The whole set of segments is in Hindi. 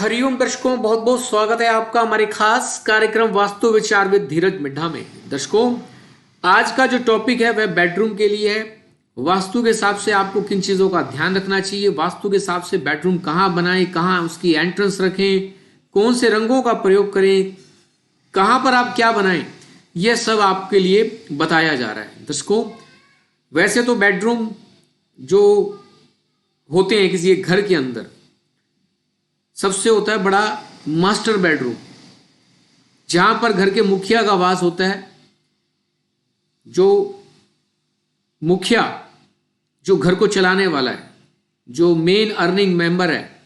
हरिओम दर्शकों, बहुत बहुत स्वागत है आपका हमारे खास कार्यक्रम वास्तु विचार विद धीरज मिड्ढा में। दर्शकों, आज का जो टॉपिक है वह बेडरूम के लिए है। वास्तु के हिसाब से आपको किन चीज़ों का ध्यान रखना चाहिए, वास्तु के हिसाब से बेडरूम कहाँ बनाएं, कहाँ उसकी एंट्रेंस रखें, कौन से रंगों का प्रयोग करें, कहाँ पर आप क्या बनाएं, यह सब आपके लिए बताया जा रहा है। दर्शकों, वैसे तो बेडरूम जो होते हैं किसी एक घर के अंदर, सबसे होता है बड़ा मास्टर बेडरूम, जहां पर घर के मुखिया का वास होता है। जो मुखिया, जो घर को चलाने वाला है, जो मेन अर्निंग मेंबर है,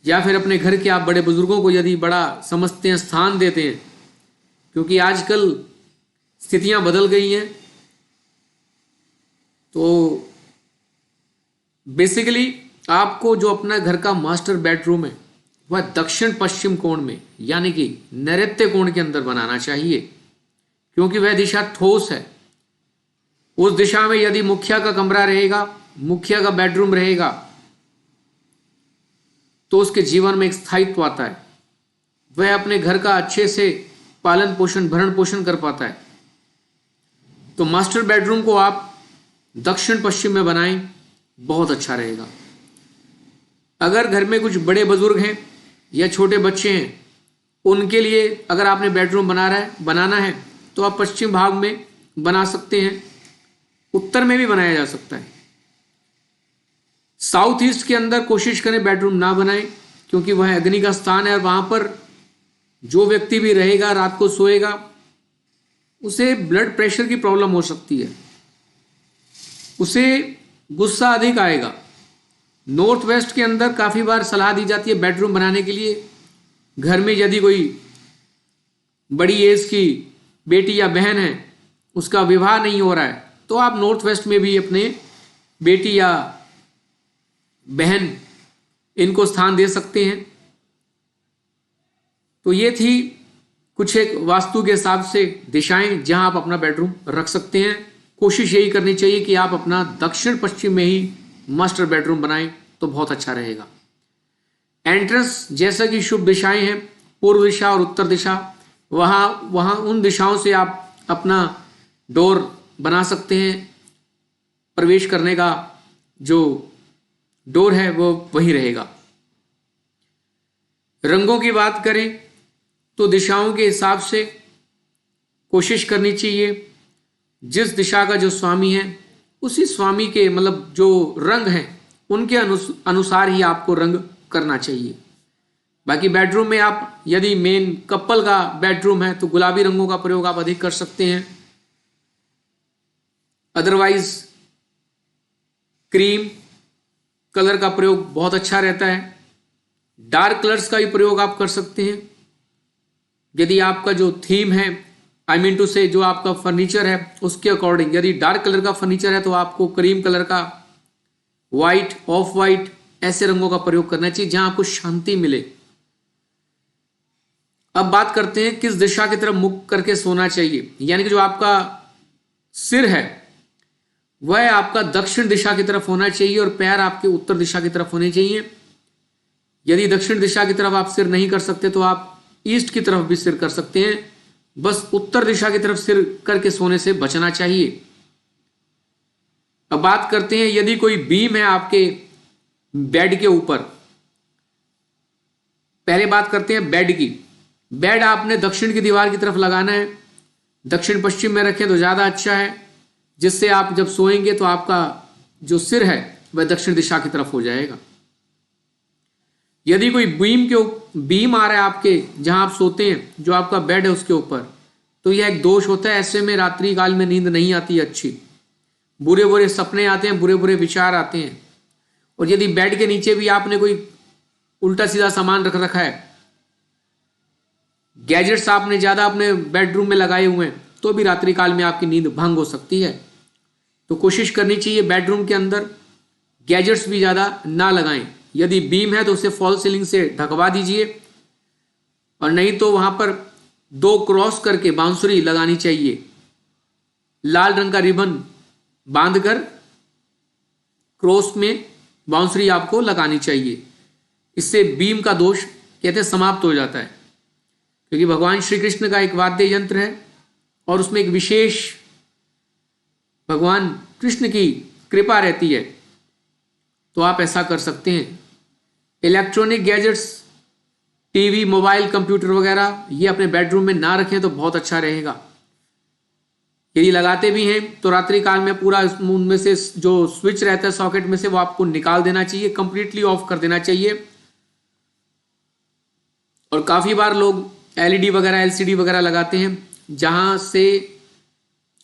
या फिर अपने घर के आप बड़े बुजुर्गों को यदि बड़ा समझते हैं, स्थान देते हैं, क्योंकि आजकल स्थितियां बदल गई हैं। तो बेसिकली आपको जो अपना घर का मास्टर बेडरूम है वह दक्षिण पश्चिम कोण में, यानी कि नैऋत्य कोण के अंदर बनाना चाहिए, क्योंकि वह दिशा ठोस है। उस दिशा में यदि मुखिया का कमरा रहेगा, मुखिया का बेडरूम रहेगा, तो उसके जीवन में एक स्थायित्व आता है। वह अपने घर का अच्छे से पालन पोषण, भरण पोषण कर पाता है। तो मास्टर बेडरूम को आप दक्षिण पश्चिम में बनाएं, बहुत अच्छा रहेगा। अगर घर में कुछ बड़े बुजुर्ग हैं या छोटे बच्चे हैं, उनके लिए अगर आपने बेडरूम बनाना है तो आप पश्चिम भाग में बना सकते हैं, उत्तर में भी बनाया जा सकता है। साउथ ईस्ट के अंदर कोशिश करें बेडरूम ना बनाएं, क्योंकि वह अग्नि का स्थान है और वहां पर जो व्यक्ति भी रहेगा, रात को सोएगा, उसे ब्लड प्रेशर की प्रॉब्लम हो सकती है, उसे गुस्सा अधिक आएगा। नॉर्थ वेस्ट के अंदर काफ़ी बार सलाह दी जाती है बेडरूम बनाने के लिए। घर में यदि कोई बड़ी एज की बेटी या बहन है, उसका विवाह नहीं हो रहा है, तो आप नॉर्थ वेस्ट में भी अपने बेटी या बहन इनको स्थान दे सकते हैं। तो ये थी कुछ एक वास्तु के हिसाब से दिशाएं जहां आप अपना बेडरूम रख सकते हैं। कोशिश यही करनी चाहिए कि आप अपना दक्षिण पश्चिम में ही मास्टर बेडरूम बनाएं, तो बहुत अच्छा रहेगा। एंट्रेंस जैसा कि शुभ दिशाएं हैं, पूर्व दिशा और उत्तर दिशा, वहां उन दिशाओं से आप अपना डोर बना सकते हैं। प्रवेश करने का जो डोर है वो वही रहेगा। रंगों की बात करें तो दिशाओं के हिसाब से कोशिश करनी चाहिए, जिस दिशा का जो स्वामी है उसी स्वामी के मतलब जो रंग हैं उनके अनुसार ही आपको रंग करना चाहिए। बाकी बेडरूम में आप यदि मेन कपल का बेडरूम है तो गुलाबी रंगों का प्रयोग आप अधिक कर सकते हैं। अदरवाइज क्रीम कलर का प्रयोग बहुत अच्छा रहता है। डार्क कलर्स का भी प्रयोग आप कर सकते हैं। यदि आपका जो थीम है, आई मीन टू से जो आपका फर्नीचर है, उसके अकॉर्डिंग यदि डार्क कलर का फर्नीचर है तो आपको क्रीम कलर का, व्हाइट, ऑफ व्हाइट, ऐसे रंगों का प्रयोग करना चाहिए जहां आपको शांति मिले। अब बात करते हैं किस दिशा की तरफ मुख करके सोना चाहिए, यानी कि जो आपका सिर है वह आपका दक्षिण दिशा की तरफ होना चाहिए और पैर आपके उत्तर दिशा की तरफ होने चाहिए। यदि दक्षिण दिशा की तरफ आप सिर नहीं कर सकते तो आप ईस्ट की तरफ भी सिर कर सकते हैं। बस उत्तर दिशा की तरफ सिर करके सोने से बचना चाहिए। अब बात करते हैं यदि कोई बीम है आपके बेड के ऊपर। पहले बात करते हैं बेड की। बेड आपने दक्षिण की दीवार की तरफ लगाना है। दक्षिण पश्चिम में रखें तो ज्यादा अच्छा है, जिससे आप जब सोएंगे तो आपका जो सिर है वह दक्षिण दिशा की तरफ हो जाएगा। यदि कोई बीम आ रहा है आपके जहां आप सोते हैं, जो आपका बेड है उसके ऊपर, तो यह एक दोष होता है। ऐसे में रात्रि काल में नींद नहीं आती अच्छी, बुरे बुरे सपने आते हैं, बुरे बुरे विचार आते हैं। और यदि बेड के नीचे भी आपने कोई उल्टा सीधा सामान रख रखा है, गैजेट्स आपने ज्यादा अपने बेडरूम में लगाए हुए हैं, तो भी रात्रि काल में आपकी नींद भंग हो सकती है। तो कोशिश करनी चाहिए बेडरूम के अंदर गैजेट्स भी ज्यादा ना लगाएं। यदि बीम है तो उसे फॉल सीलिंग से ढकवा दीजिए, और नहीं तो वहां पर 2 क्रॉस करके बांसुरी लगानी चाहिए। लाल रंग का रिबन बांधकर क्रॉस में बाउंसरी आपको लगानी चाहिए। इससे बीम का दोष कहते हैं समाप्त हो जाता है, क्योंकि भगवान श्री कृष्ण का एक वाद्य यंत्र है और उसमें एक विशेष भगवान कृष्ण की कृपा रहती है, तो आप ऐसा कर सकते हैं। Electronic gadgets, TV, mobile, computer वगैरह ये अपने बेडरूम में ना रखें तो बहुत अच्छा रहेगा। यदि लगाते भी हैं तो रात्रि काल में पूरा उनमें से जो स्विच रहता है सॉकेट में से वो आपको निकाल देना चाहिए, कंप्लीटली ऑफ कर देना चाहिए। और काफी बार लोग एलईडी वगैरह, एलसीडी वगैरह लगाते हैं जहां से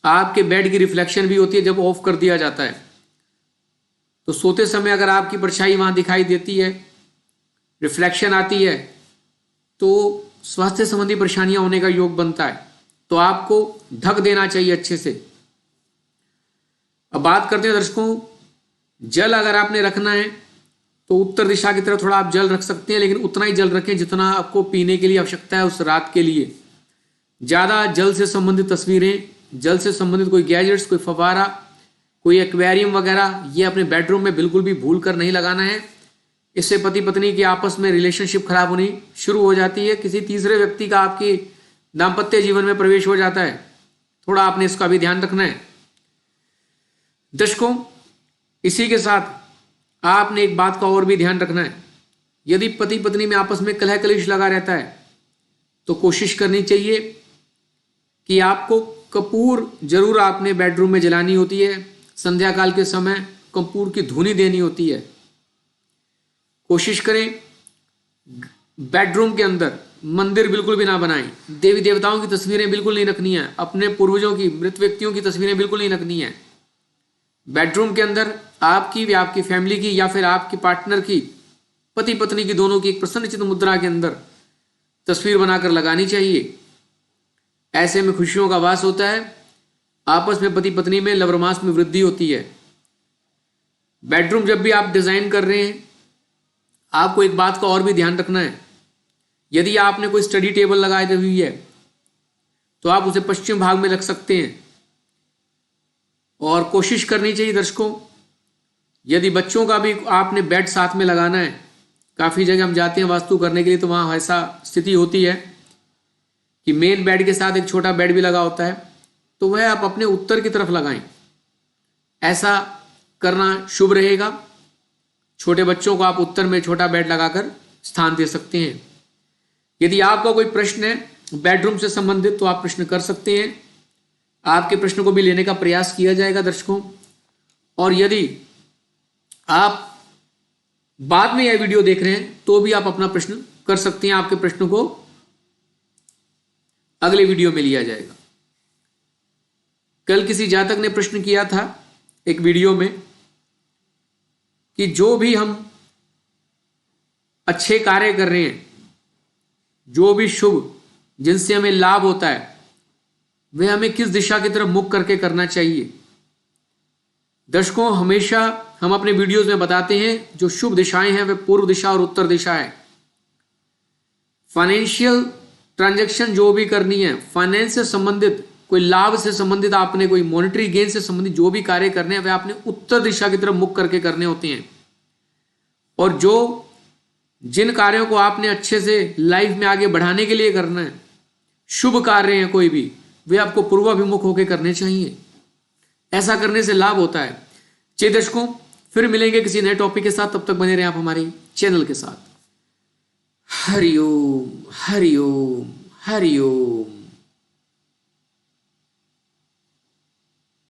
आपके बेड की रिफ्लेक्शन भी होती है जब ऑफ कर दिया जाता है। तो सोते समय अगर आपकी परछाई वहां दिखाई देती है, रिफ्लेक्शन आती है, तो स्वास्थ्य संबंधी परेशानियां होने का योग बनता है। तो आपको ढक देना चाहिए अच्छे से। अब बात करते हैं दर्शकों, जल अगर आपने रखना है तो उत्तर दिशा की तरफ थोड़ा आप जल रख सकते हैं, लेकिन उतना ही जल रखें जितना आपको पीने के लिए आवश्यकता है उस रात के लिए। ज़्यादा जल से संबंधित तस्वीरें, जल से संबंधित कोई गैजेट्स, कोई फव्वारा, कोई एक्वेरियम वगैरह ये अपने बेडरूम में बिल्कुल भी भूल कर नहीं लगाना है। इससे पति पत्नी की आपस में रिलेशनशिप खराब होनी शुरू हो जाती है, किसी तीसरे व्यक्ति का आपके दाम्पत्य जीवन में प्रवेश हो जाता है। थोड़ा आपने इसका भी ध्यान रखना है। दर्शकों, इसी के साथ आपने एक बात का और भी ध्यान रखना है। यदि पति पत्नी में आपस में कलह कलेश लगा रहता है तो कोशिश करनी चाहिए कि आपको कपूर जरूर आपने बेडरूम में जलानी होती है। संध्या काल के समय कपूर की धुनी देनी होती है। कोशिश करें बेडरूम के अंदर मंदिर बिल्कुल भी ना बनाएं। देवी देवताओं की तस्वीरें बिल्कुल नहीं रखनी है। अपने पूर्वजों की, मृत व्यक्तियों की तस्वीरें बिल्कुल नहीं रखनी है। बेडरूम के अंदर आपकी या आपकी फैमिली की या फिर आपकी पार्टनर की, पति पत्नी की दोनों की एक प्रसन्नचित्त मुद्रा के अंदर तस्वीर बनाकर लगानी चाहिए। ऐसे में खुशियों का वास होता है, आपस में पति पत्नी में लव रोमांस में वृद्धि होती है। बेडरूम जब भी आप डिजाइन कर रहे हैं, आपको एक बात का और भी ध्यान रखना है। यदि आपने कोई स्टडी टेबल लगाई हुई है तो आप उसे पश्चिम भाग में रख सकते हैं। और कोशिश करनी चाहिए दर्शकों, यदि बच्चों का भी आपने बेड साथ में लगाना है, काफ़ी जगह हम जाते हैं वास्तु करने के लिए तो वहाँ ऐसा स्थिति होती है कि मेन बेड के साथ एक छोटा बेड भी लगा होता है, तो वह आप अपने उत्तर की तरफ लगाएं। ऐसा करना शुभ रहेगा। छोटे बच्चों को आप उत्तर में छोटा बेड लगाकर स्थान दे सकते हैं। यदि आपका कोई प्रश्न है बेडरूम से संबंधित तो आप प्रश्न कर सकते हैं। आपके प्रश्न को भी लेने का प्रयास किया जाएगा दर्शकों। और यदि आप बाद में यह वीडियो देख रहे हैं तो भी आप अपना प्रश्न कर सकते हैं। आपके प्रश्न को अगले वीडियो में लिया जाएगा। कल किसी जातक ने प्रश्न किया था एक वीडियो में कि जो भी हम अच्छे कार्य कर रहे हैं, जो भी शुभ जिनसे हमें लाभ होता है, वह हमें किस दिशा की तरफ मुख करके करना चाहिए। दर्शकों, हमेशा हम अपने वीडियोस में बताते हैं जो शुभ दिशाएं हैं वह पूर्व दिशा और उत्तर दिशा है। फाइनेंशियल ट्रांजैक्शन जो भी करनी है, फाइनेंस से संबंधित, कोई लाभ से संबंधित, आपने कोई मॉनेटरी गेन से संबंधित जो भी कार्य करने हैं वह आपने उत्तर दिशा की तरफ मुख करके करने होते हैं। और जिन कार्यों को आपने अच्छे से लाइफ में आगे बढ़ाने के लिए करना है, शुभ कार्य हैं कोई भी, वे आपको पूर्वाभिमुख होकर करने चाहिए। ऐसा करने से लाभ होता है। चलिए दर्शकों, फिर मिलेंगे किसी नए टॉपिक के साथ। तब तक बने रहें आप हमारे चैनल के साथ। हरिओम हरिओम हरिओम।